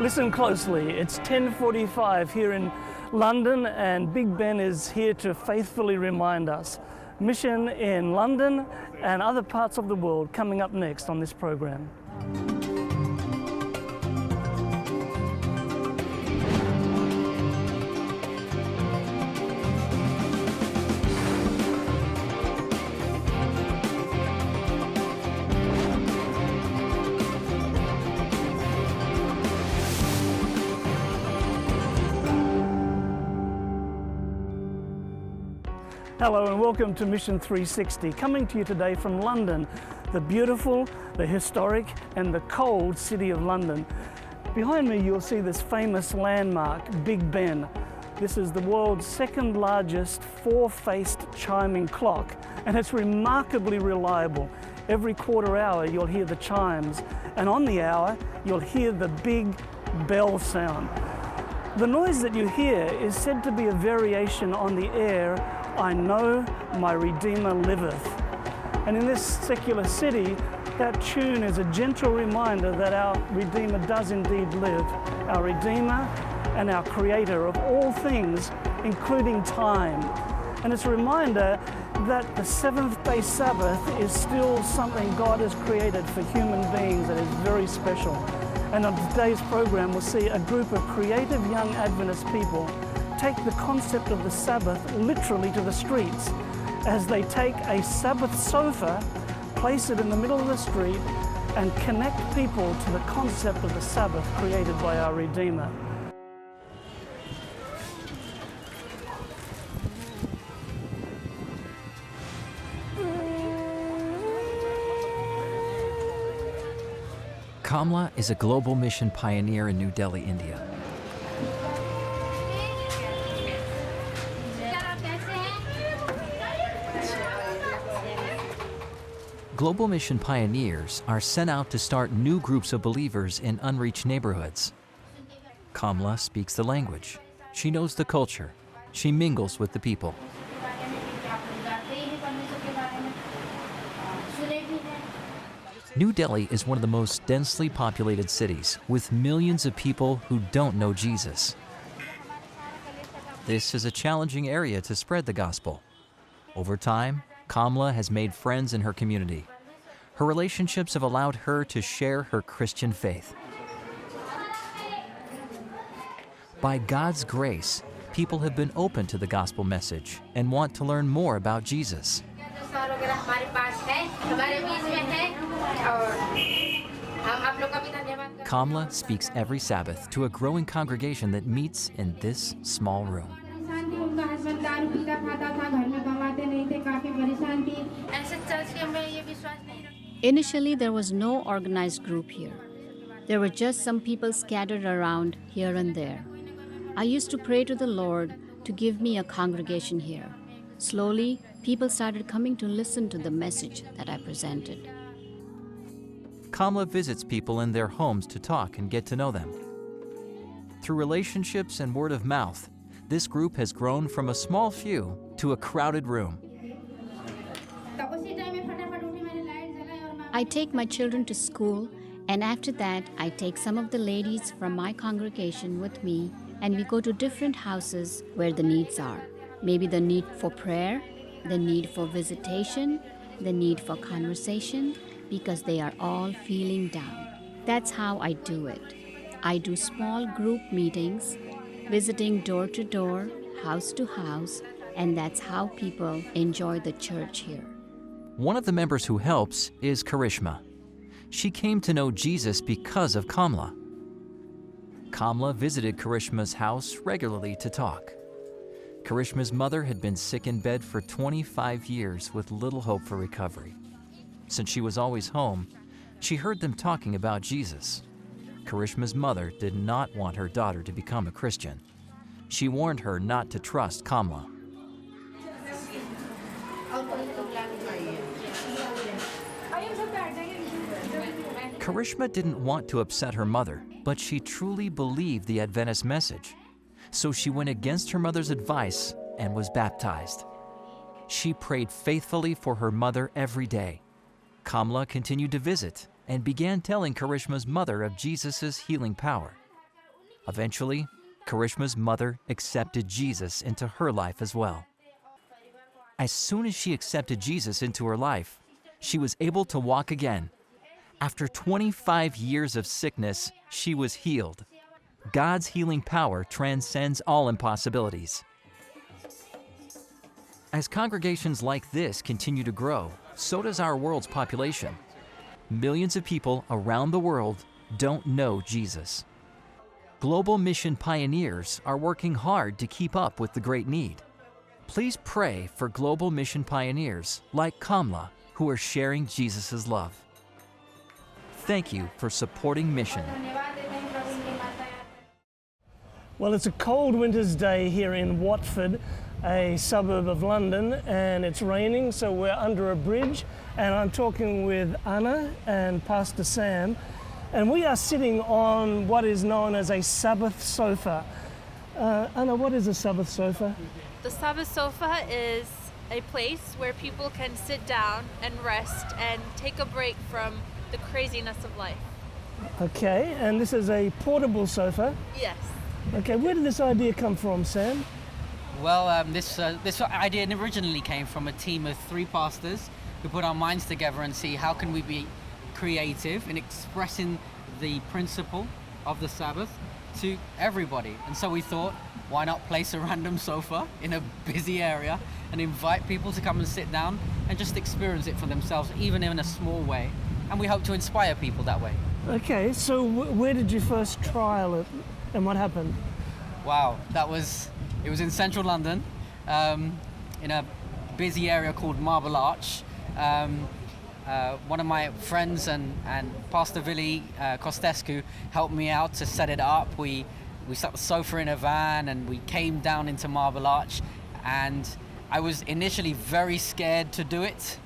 Listen closely, it's 10:45 here in London and Big Ben is here to faithfully remind us. Mission in London and other parts of the world coming up next on this program. Hello and welcome to Mission 360, coming to you today from London, the beautiful, the historic and the cold city of London. Behind me you'll see this famous landmark, Big Ben. This is the world's second largest four-faced chiming clock and it's remarkably reliable. Every quarter hour you'll hear the chimes and on the hour you'll hear the big bell sound. The noise that you hear is said to be a variation on the air, "I know my Redeemer liveth." And in this secular city, that tune is a gentle reminder that our Redeemer does indeed live, our Redeemer and our Creator of all things, including time. And it's a reminder that the seventh-day Sabbath is still something God has created for human beings that is very special. And on today's program, we'll see a group of creative young Adventist people take the concept of the Sabbath literally to the streets as they take a Sabbath sofa, place it in the middle of the street, and connect people to the concept of the Sabbath created by our Redeemer. Kamla is a global mission pioneer in New Delhi, India. Global mission pioneers are sent out to start new groups of believers in unreached neighborhoods. Kamla speaks the language. She knows the culture. She mingles with the people. New Delhi is one of the most densely populated cities, with millions of people who don't know Jesus. This is a challenging area to spread the gospel. Over time, Kamla has made friends in her community. Her relationships have allowed her to share her Christian faith. By God's grace, people have been open to the gospel message and want to learn more about Jesus. Kamla speaks every Sabbath to a growing congregation that meets in this small room. Initially, there was no organized group here. There were just some people scattered around here and there. I used to pray to the Lord to give me a congregation here. Slowly, people started coming to listen to the message that I presented. Kamla visits people in their homes to talk and get to know them. Through relationships and word of mouth, this group has grown from a small few to a crowded room. I take my children to school, and after that, I take some of the ladies from my congregation with me, and we go to different houses where the needs are. Maybe the need for prayer, the need for visitation, the need for conversation, because they are all feeling down. That's how I do it. I do small group meetings, visiting door to door, house to house, and that's how people enjoy the church here. One of the members who helps is Karishma. She came to know Jesus because of Kamla. Kamla visited Karishma's house regularly to talk. Karishma's mother had been sick in bed for 25 years with little hope for recovery. Since she was always home, she heard them talking about Jesus. Karishma's mother did not want her daughter to become a Christian. She warned her not to trust Kamla. Karishma didn't want to upset her mother, but she truly believed the Adventist message. So she went against her mother's advice and was baptized. She prayed faithfully for her mother every day. Kamla continued to visit and began telling Karishma's mother of Jesus' healing power. Eventually, Karishma's mother accepted Jesus into her life as well. As soon as she accepted Jesus into her life, she was able to walk again. After 25 years of sickness, she was healed. God's healing power transcends all impossibilities. As congregations like this continue to grow, so does our world's population. Millions of people around the world don't know Jesus. Global mission pioneers are working hard to keep up with the great need. Please pray for global mission pioneers like Kamla, who are sharing Jesus' love. Thank you for supporting mission. Well, it's a cold winter's day here in Watford, a suburb of London, and it's raining, so we're under a bridge, and I'm talking with Anna and Pastor Sam, and we are sitting on what is known as a Sabbath sofa. Anna, what is a Sabbath sofa? The Sabbath sofa is a place where people can sit down and rest and take a break from the craziness of life. Okay, and this is a portable sofa. Yes. Okay, where did this idea come from, Sam? Well, this idea originally came from a team of 3 pastors who put our minds together and see how can we be creative in expressing the principle of the Sabbath to everybody. And so we thought, why not place a random sofa in a busy area and invite people to come and sit down and just experience it for themselves, even in a small way. And we hope to inspire people that way. Okay, so where did you first trial it and what happened? Wow, it was in central London, in a busy area called Marble Arch. One of my friends and Pastor Vili Costescu helped me out to set it up. We set the sofa in a van and we came down into Marble Arch, and I was initially very scared to do it.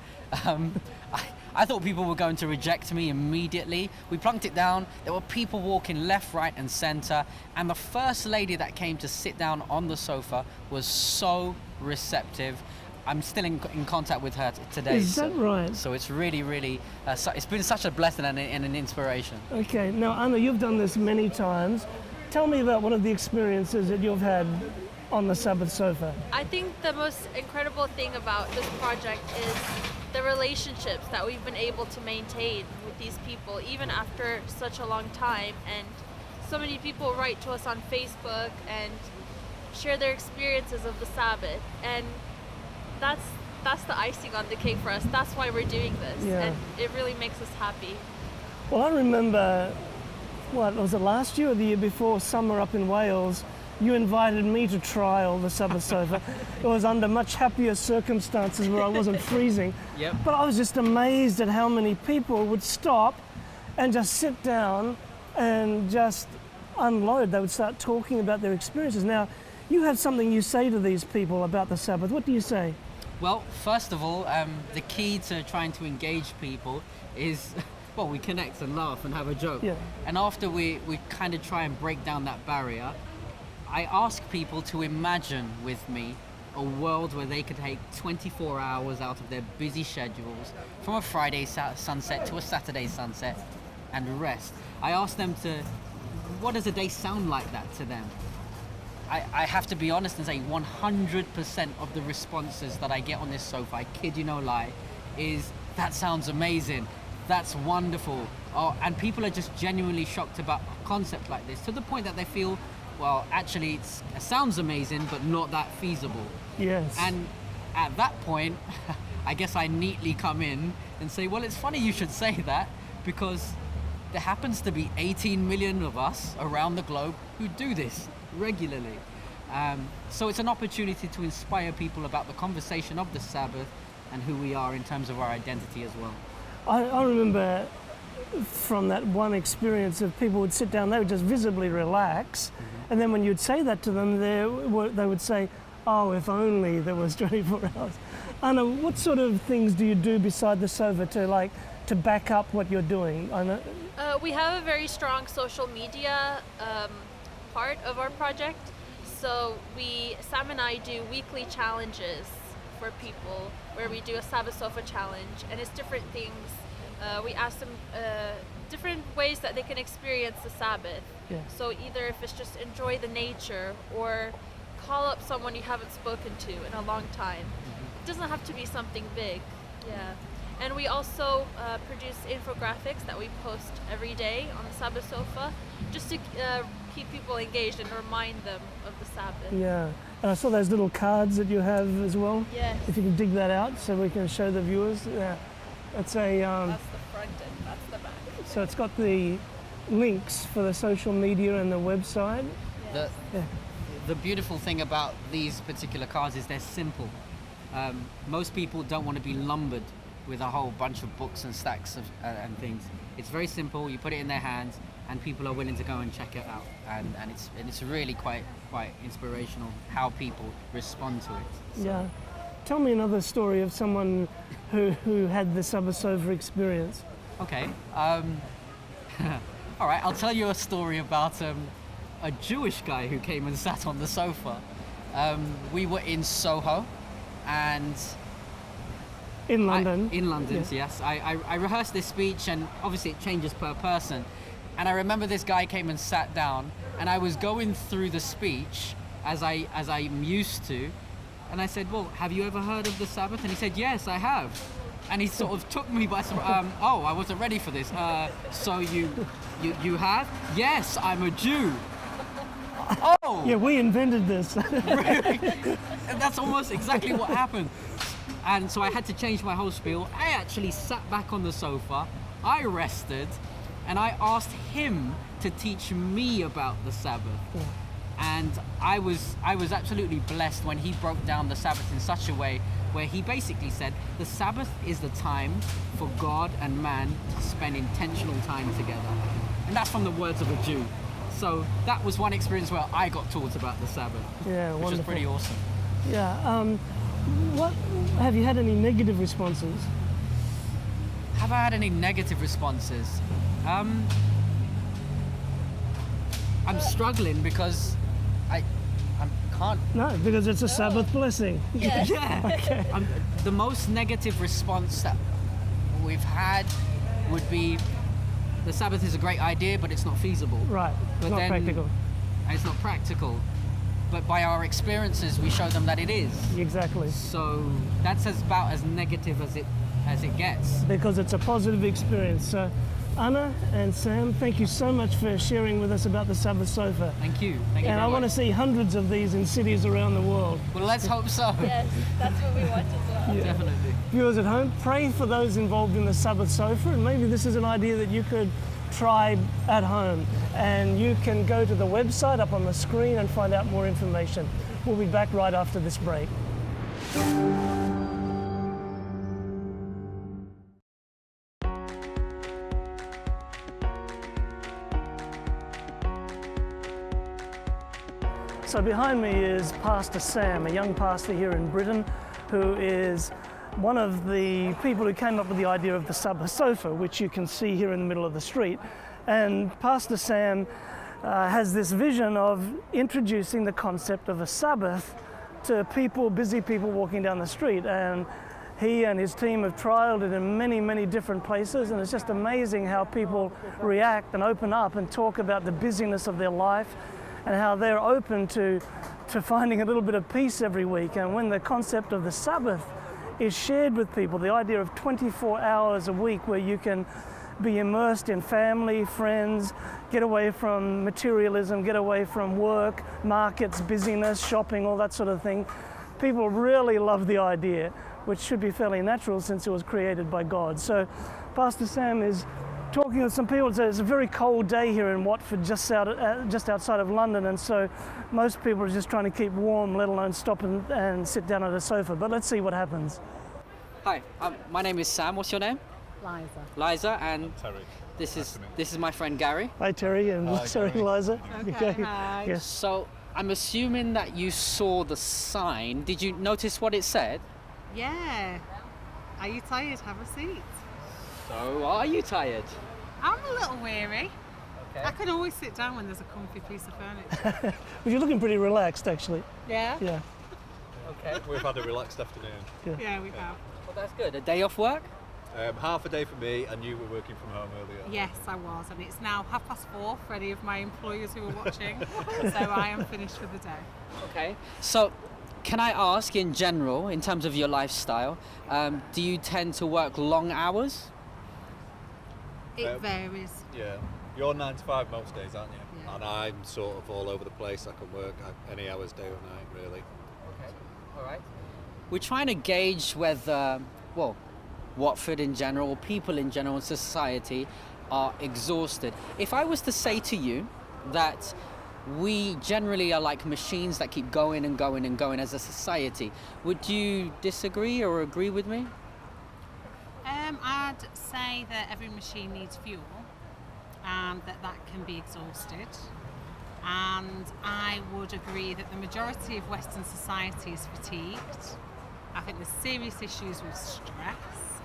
I thought people were going to reject me immediately. We plunked it down. There were people walking left, right, and center. And the first lady that came to sit down on the sofa was so receptive. I'm still in contact with her today. Is that right? So it's really, really, it's been such a blessing and an inspiration. Okay, now Anna, you've done this many times. Tell me about one of the experiences that you've had on the Sabbath sofa. I think the most incredible thing about this project is the relationships that we've been able to maintain with these people, even after such a long time. And so many people write to us on Facebook and share their experiences of the Sabbath. And that's the icing on the cake for us. That's why we're doing this. Yeah. And it really makes us happy. Well, I remember, what was it, last year or the year before, summer up in Wales, you invited me to trial the Sabbath sofa. It was under much happier circumstances where I wasn't freezing. Yep. But I was just amazed at how many people would stop and just sit down and just unload. They would start talking about their experiences. Now, you have something you say to these people about the Sabbath. What do you say? Well, first of all, the key to trying to engage people is, well, we connect and laugh and have a joke. Yeah. And after we kind of try and break down that barrier, I ask people to imagine with me a world where they could take 24 hours out of their busy schedules, from a Friday sunset to a Saturday sunset, and rest. I ask them to, what does a day sound like that to them? I have to be honest and say 100% of the responses that I get on this sofa, I kid you no lie, is that sounds amazing, that's wonderful. Oh, and people are just genuinely shocked about a concept like this, to the point that they feel, well, actually it sounds amazing, but not that feasible. Yes. And at that point, I guess I neatly come in and say, well, it's funny you should say that, because there happens to be 18 million of us around the globe who do this regularly. So it's an opportunity to inspire people about the conversation of the Sabbath and who we are in terms of our identity as well. I remember from that one experience of people would sit down, they would just visibly relax, and then when you'd say that to them, they would say, oh, if only there was 24 hours. Anna, what sort of things do you do beside the sofa to back up what you're doing? Anna? We have a very strong social media part of our project. So Sam and I do weekly challenges for people where we do a Sabbath sofa challenge, and it's different things. We ask them different ways that they can experience the Sabbath. Yeah. So either if it's just enjoy the nature or call up someone you haven't spoken to in a long time. It doesn't have to be something big. Yeah. And we also produce infographics that we post every day on the Sabbath Sofa, just to keep people engaged and remind them of the Sabbath. Yeah. And I saw those little cards that you have as well. Yes. If you can dig that out so we can show the viewers. Yeah. It's a. That's the front and that's the back. So it's got the links for the social media and the website. The, Yeah. the beautiful thing about these particular cards is they're simple. Most people don't want to be lumbered with a whole bunch of books and stacks of and things. It's very simple. You put it in their hands, and people are willing to go and check it out. And it's really quite inspirational how people respond to it. So. Yeah. Tell me another story of someone who had the Sabbath Sofa experience. Okay. All right. I'll tell you a story about a Jewish guy who came and sat on the sofa. We were in Soho, and In London. in London, Yeah. yes. I rehearsed this speech, and obviously it changes per person. And I remember this guy came and sat down, and I was going through the speech as I'm used to, and I said, "Well, have you ever heard of the Sabbath?" And he said, "Yes, I have." And he sort of took me by some. Oh, I wasn't ready for this. So you have? Yes, I'm a Jew. Oh. Yeah, we invented this. Really? And that's almost exactly what happened. And so I had to change my whole spiel. I actually sat back on the sofa, I rested, and I asked him to teach me about the Sabbath. Yeah. And I was absolutely blessed when he broke down the Sabbath in such a way where he basically said the Sabbath is the time for God and man to spend intentional time together. And that's from the words of a Jew. So that was one experience where I got taught about the Sabbath, Yeah, which wonderful. was pretty awesome. Yeah. What have you had any negative responses? Have I had any negative responses? I'm struggling because I can't. No, because it's a Sabbath blessing. Yes. Yeah. The most negative response that we've had would be the Sabbath is a great idea, but it's not feasible. Right. But Not then- practical. And it's not practical. But by our experiences, we show them that it is. Exactly. So that's about as negative as it gets. Because it's a positive experience. So, Anna and Sam, thank you so much for sharing with us about the Sabbath Sofa. Thank you. Thank you. And I very want to much. see hundreds of these in cities around the world. Well, let's hope so. Yes, that's what we want as well. Definitely. Viewers at home, pray for those involved in the Sabbath Sofa, and maybe this is an idea that you could try at home. And you can go to the website up on the screen and find out more information. We'll be back right after this break. So behind me is Pastor Sam, a young pastor here in Britain, who is one of the people who came up with the idea of the Sabbath Sofa, which you can see here in the middle of the street. And Pastor Sam has this vision of introducing the concept of a Sabbath to people, busy people walking down the street. And he and his team have trialed it in many, many different places, and it's just amazing how people react and open up and talk about the busyness of their life and how they're open to finding a little bit of peace every week. And when the concept of the Sabbath is shared with people, the idea of 24 hours a week where you can be immersed in family, friends, get away from materialism, get away from work, markets, busyness, shopping, all that sort of thing. People really love the idea, which should be fairly natural since it was created by God. So Pastor Sam is talking with some people. It's a very cold day here in Watford, just outside of London, and so most people are just trying to keep warm, let alone stop and sit down at a sofa. But let's see what happens. Hi, my name is Sam. What's your name? Liza, and Terry. this Nice is to meet you. this is my friend Gary. Hi Terry, and Hi, sorry Gary. Liza. Okay, hi. Yes. So I'm assuming that you saw the sign. Did you notice what it said? Yeah. Are you tired? Have a seat. So are you tired? I'm a little weary. Okay. I can always sit down when there's a comfy piece of furniture. But you're looking pretty relaxed, actually. Yeah? Yeah. Okay. We've had a relaxed afternoon. Yeah, we have. Well, that's good. A day off work? Half a day for me, and you were working from home earlier. Yes, I was, and it's now 4:30 for any of my employers who are watching, so I am finished for the day. Okay. So, can I ask, in general, in terms of your lifestyle, do you tend to work long hours? It varies. Yeah. You're 9 to 5 most days, aren't you? Yeah. And I'm sort of all over the place. I can work any hours, day or night, really. Okay. All right. We're trying to gauge whether, well, Watford in general, people in general, society are exhausted. If I was to say to you that we generally are like machines that keep going and going and going as a society, would you disagree or agree with me? I'd say that every machine needs fuel and that can be exhausted. And I would agree that the majority of Western society is fatigued. I think there's serious issues with stress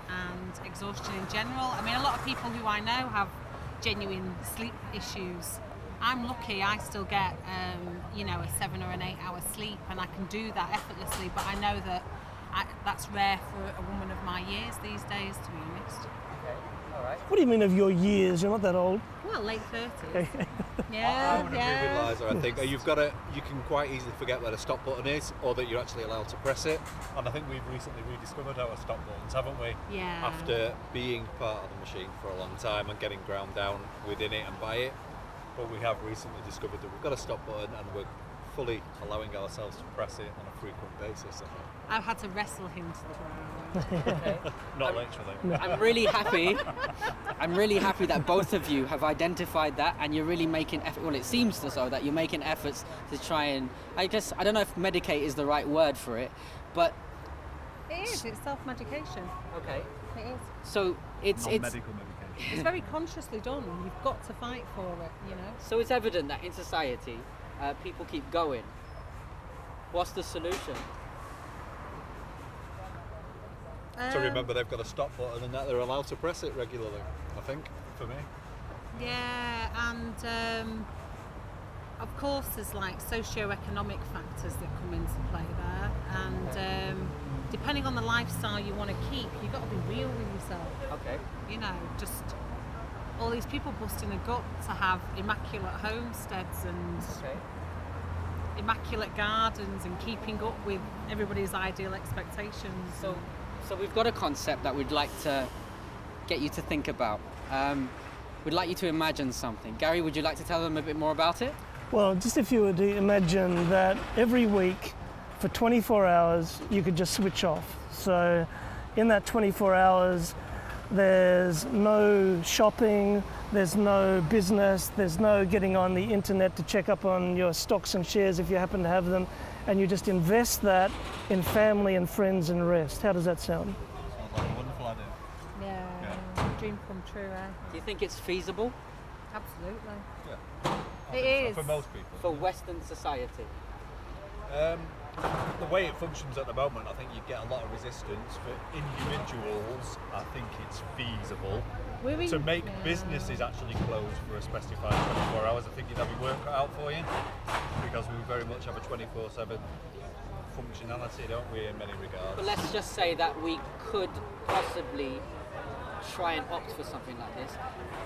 and exhaustion in general. I mean, a lot of people who I know have genuine sleep issues. I'm lucky I still get, a 7 or an 8 hour sleep, and I can do that effortlessly, but I know that that's rare for a woman of my years these days, to be honest. Okay, all right. What do you mean of your years? You're not that old. Well, late 30s. Okay. Yeah, I would agree with Liza. I think you can quite easily forget where the stop button is, or that you're actually allowed to press it. And I think we've recently rediscovered our stop buttons, haven't we? Yeah. After being part of the machine for a long time and getting ground down within it and by it. But we have recently discovered that we've got a stop button, and we're fully allowing ourselves to press it on a frequent basis, I think. I've had to wrestle him to the ground. Okay. Not literally. I'm really happy. I'm really happy that both of you have identified that, and you're really making effort. Well, it seems so that you're making efforts to try and, I don't know if medicate is the right word for it, but It is, it's self-medication. okay. It is. So it's Medical medication. It's very consciously done. You've got to fight for it, you know. so it's evident that in society, people keep going. What's the solution? To remember they've got a stop button and that they're allowed to press it regularly, I think, for me. Yeah, and of course there's like socio-economic factors that come into play there, and depending on the lifestyle you want to keep, you've got to be real with yourself. Okay. You know, just all these people busting a gut to have immaculate homesteads and immaculate gardens and keeping up with everybody's ideal expectations. So we've got a concept that we'd like to get you to think about. We'd like you to imagine something. Gary, would you like to tell them a bit more about it? Well, just if you were to imagine that every week for 24 hours you could just switch off. So in that 24 hours there's no shopping, there's no business, there's no getting on the internet to check up on your stocks and shares if you happen to have them, and you just invest that in family and friends and rest. How does that sound? Sounds like a wonderful idea. Yeah, dream come true, eh? Do you think it's feasible Absolutely. Yeah. It is. For most people. for Western society? The way it functions at the moment, I think you get a lot of resistance. For individuals, I think it's feasible. To make businesses actually close for a specified 24 hours, I think you'd have your work cut out for you, because we very much have a 24/7 functionality, don't we, in many regards. But let's just say that we could possibly try and opt for something like this.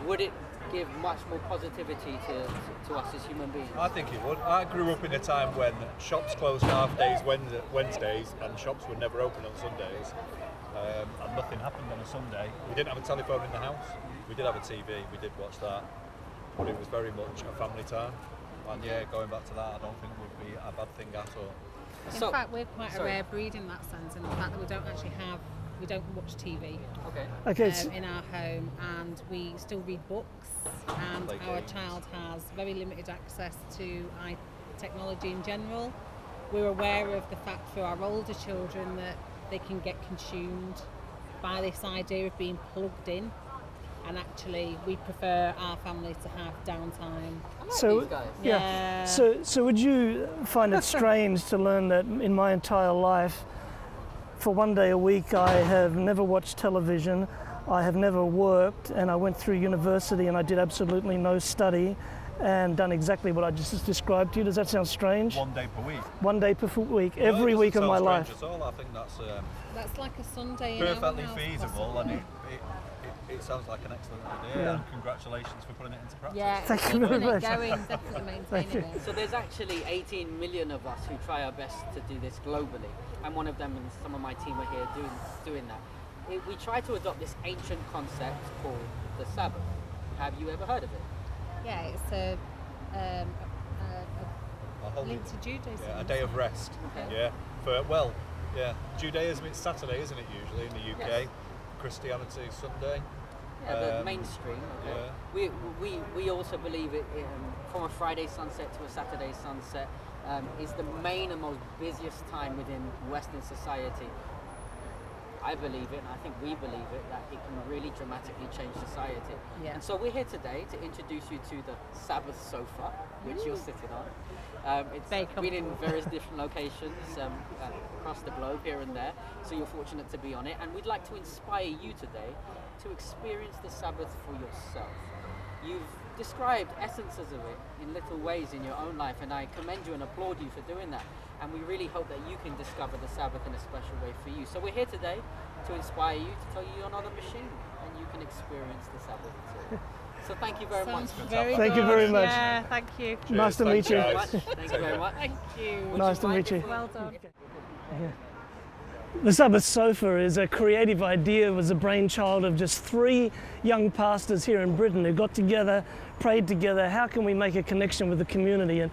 Would it give much more positivity to us as human beings? I think it would. I grew up in a time when shops closed half days Wednesdays and shops were never open on Sundays, and nothing happened on a Sunday. We didn't have a telephone in the house. We did have a TV, we did watch that, but it was very much a family time. And yeah, going back to that, I don't think would be a bad thing at all. In fact, we're quite a rare breed in that sense, in the fact that we don't watch TV Okay, in our home, and we still read books, and Play our games. child has very limited access to technology in general. We're aware of the fact for our older children that they can get consumed by this idea of being plugged in, and actually we prefer our family to have downtime. so These guys. yeah. So would you find it strange to learn that in my entire life, for one day a week, I have never watched television, I have never worked, and I went through university and I did absolutely no study, and done exactly what I just described to you. Does that sound strange? 1 day per week. 1 day per week, No, every it week of doesn't my sound life. strange at all. I think That's like a Sunday in our perfectly house, feasible, possibly. and it sounds like an excellent idea. Yeah. And congratulations for putting it into practice. Yeah, Thank you very keeping it much. going, definitely maintaining it. So there's actually 18 million of us who try our best to do this globally, and one of them and some of my team are here doing that. We try to adopt this ancient concept called the Sabbath. Have you ever heard of it? Yeah, it's a A holy- link to Judaism. Yeah, a day of rest. Okay. Yeah. Judaism, it's Saturday, isn't it, usually in the UK? Yes. Christianity, Sunday. Yeah, the mainstream. Okay. Yeah. We also believe it from a Friday sunset to a Saturday sunset is the main and most busiest time within Western society. I believe it, and I think we believe it, that it can really dramatically change society. Yeah. And so we're here today to introduce you to the Sabbath sofa, which you're sitting on. It's Very been in comfortable. various different locations across the globe, here and there, so you're fortunate to be on it. And we'd like to inspire you today to experience the Sabbath for yourself. You've described essences of it in little ways in your own life, and I commend you and applaud you for doing that. And we really hope that you can discover the Sabbath in a special way for you. So we're here today to inspire you, to tell you you're not a machine, and you can experience the Sabbath too. So thank you very much. Sounds very Thank you good. very much. Yeah, thank you. Nice to meet you. Thanks, guys. Thank you very much. Thank you. Would Nice to mind meet you. if we- Well done. The Sabbath sofa is a creative idea. It was a brainchild of just 3 young pastors here in Britain who got together, prayed together. How can we make a connection with the community? And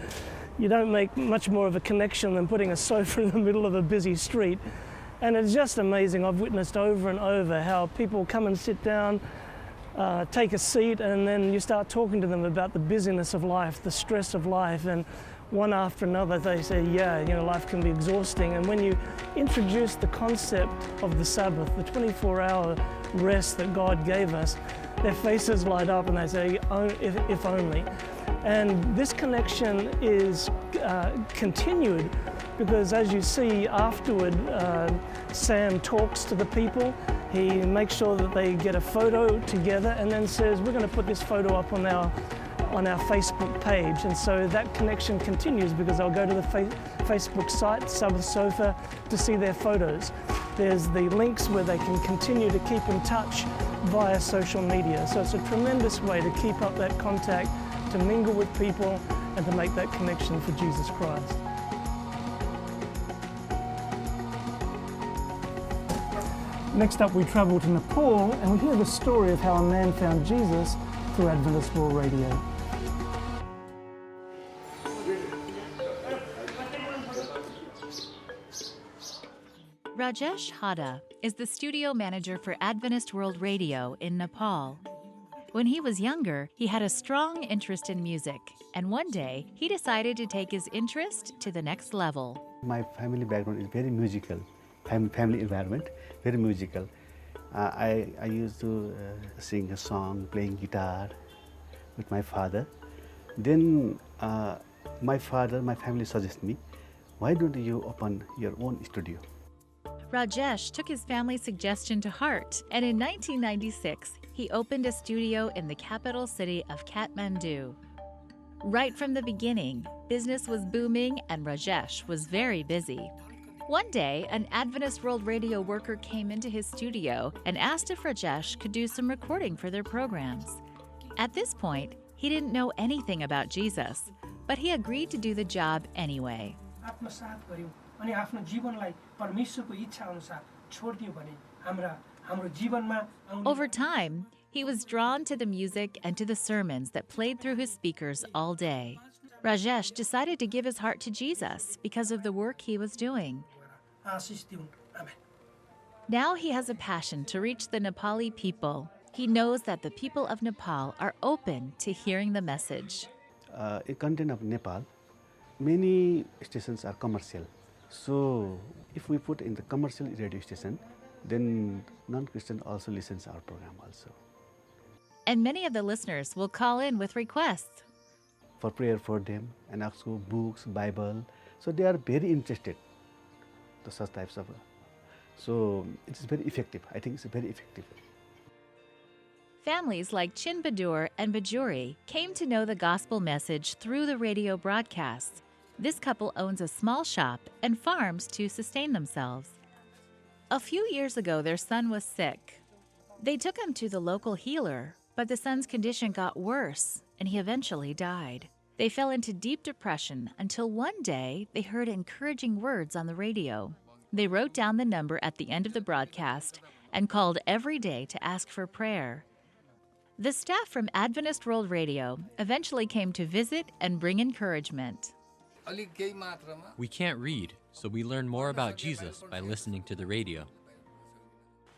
you don't make much more of a connection than putting a sofa in the middle of a busy street. And it's just amazing. I've witnessed over and over how people come and sit down, take a seat, and then you start talking to them about the busyness of life, the stress of life, and one after another they say, life can be exhausting. And when you introduce the concept of the Sabbath, the 24-hour rest that God gave us, their faces light up and they say, oh, if only. And this connection is continued because, as you see afterward, Sam talks to the people. He makes sure that they get a photo together and then says, we're going to put this photo up on our Facebook page. And so that connection continues because I'll go to the Facebook site, Sabbath Sofa, to see their photos. There's the links where they can continue to keep in touch via social media. So it's a tremendous way to keep up that contact, to mingle with people, and to make that connection for Jesus Christ. Next up, we travel to Nepal and we hear the story of how a man found Jesus through Adventist World Radio. Rajesh Hada is the studio manager for Adventist World Radio in Nepal. When he was younger, he had a strong interest in music, and one day he decided to take his interest to the next level. My family background is very musical, family environment, very musical. I used to sing a song, playing guitar with my father. Then my family suggested me, why don't you open your own studio? Rajesh took his family's suggestion to heart, and in 1996, he opened a studio in the capital city of Kathmandu. Right from the beginning, business was booming and Rajesh was very busy. One day, an Adventist World Radio worker came into his studio and asked if Rajesh could do some recording for their programs. At this point, he didn't know anything about Jesus, but he agreed to do the job anyway. आत्मसात गर्यौं अनि आफ्नो जीवनलाई परमेश्वरको इच्छा अनुसार छोड्दियौं भने हाम्रो जीवनमा आउने Over time, he was drawn to the music and to the sermons that played through his speakers all day. Rajesh decided to give his heart to Jesus because of the work he was doing. Ashish दिउन् amen Now he has a passion to reach the Nepali people. He knows that the people of Nepal are open to hearing the message. In content of Nepal, many stations are commercial. So if we put in the commercial radio station, then non-Christian also listens our program also. And many of the listeners will call in with requests. For prayer for them and also books, Bible. So they are very interested to such types of. So it is very effective. I think it's very effective. Families like Chinbadur and Bajuri came to know the gospel message through the radio broadcasts. This couple owns a small shop and farms to sustain themselves. A few years ago, their son was sick. They took him to the local healer, but the son's condition got worse, and he eventually died. They fell into deep depression until one day they heard encouraging words on the radio. They wrote down the number at the end of the broadcast and called every day to ask for prayer. The staff from Adventist World Radio eventually came to visit and bring encouragement. We can't read, so we learn more about Jesus by listening to the radio.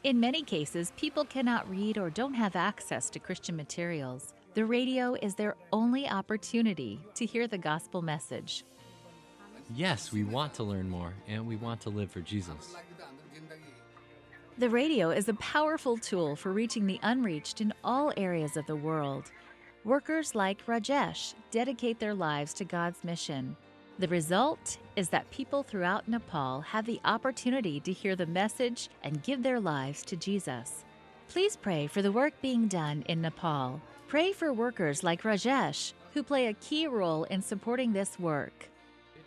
In many cases, people cannot read or don't have access to Christian materials. The radio is their only opportunity to hear the gospel message. Yes, we want to learn more, and we want to live for Jesus. The radio is a powerful tool for reaching the unreached in all areas of the world. Workers like Rajesh dedicate their lives to God's mission. The result is that people throughout Nepal have the opportunity to hear the message and give their lives to Jesus. Please pray for the work being done in Nepal. Pray for workers like Rajesh, who play a key role in supporting this work.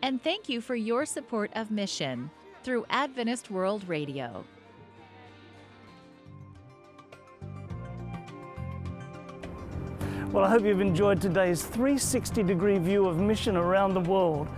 And thank you for your support of mission through Adventist World Radio. Well, I hope you've enjoyed today's 360-degree view of mission around the world.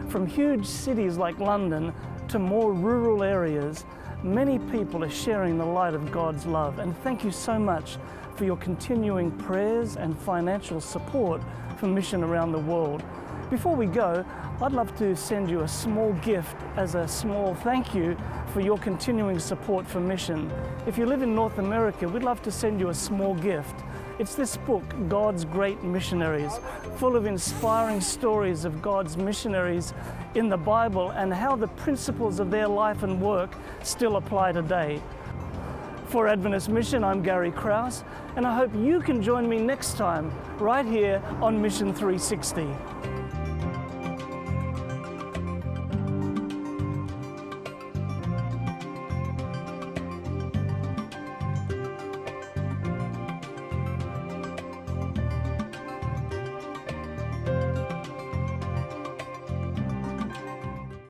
From huge cities like London to more rural areas, many people are sharing the light of God's love. And thank you so much for your continuing prayers and financial support for mission around the world. Before we go, I'd love to send you a small gift as a small thank you for your continuing support for mission. If you live in North America, we'd love to send you a small gift. It's this book, God's Great Missionaries, full of inspiring stories of God's missionaries in the Bible and how the principles of their life and work still apply today. For Adventist Mission, I'm Gary Krause, and I hope you can join me next time right here on Mission 360.